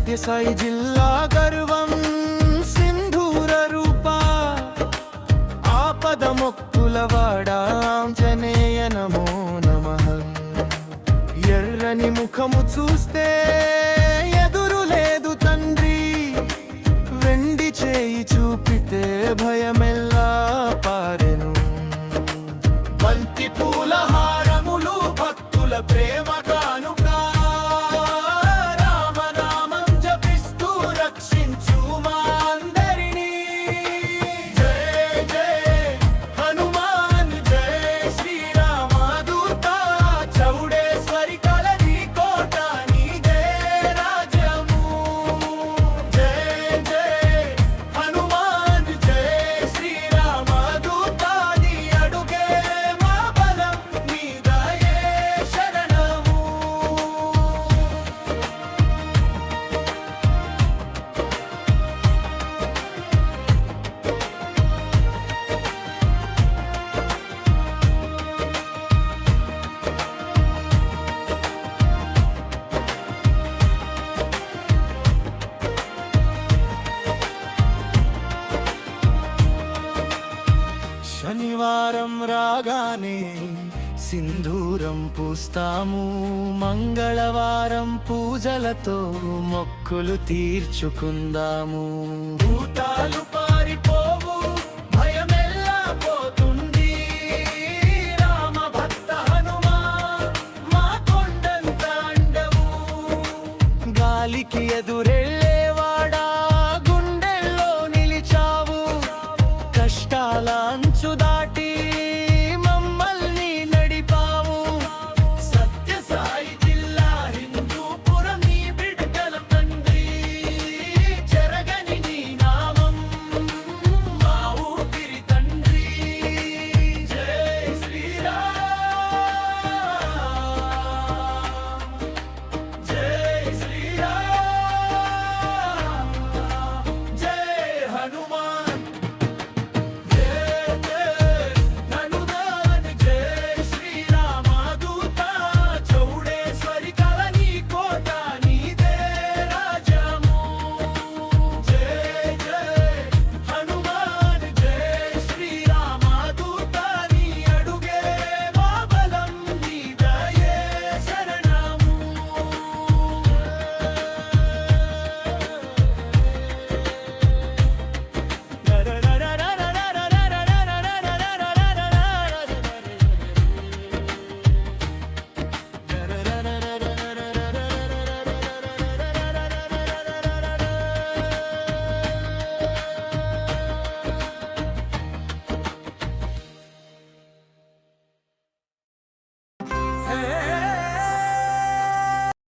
సత్యసాయి జిల్లా గర్వం సింధూర రూపా ఆపద మొక్కులవాడ ఆంజనేయ నమో నమః. ఎర్రని ముఖము చూస్తే ఎదురు లేదు తండ్రి, వెండి చేయి చూపితే భయమెల్లా పారెను. బంతి పూల హారములు భక్తుల ప్రేమ కానుక, రామనామం జపిస్తూ రక్షించు మా అందరినీ. జయ జయ హనుమాన్, జయ శ్రీరామదూత, చౌడేశ్వరి కలది కోట నీదే రాజ్యము. జయ జయ హనుమాన్, జయ శ్రీరామదూత, నీ అడుగే మా బలం, నీ దయే శరణము. శనివారం రాగానే సింధూరం పూస్తాము, మంగళవారం పూజలతో మొక్కులు తీర్చుకుందాము. భూతాలు పారిపోవు, భయమెల్లా పోతుంది, రామ భక్త హనుమా మా కొండంత అండవు. గాలికి ఎదురే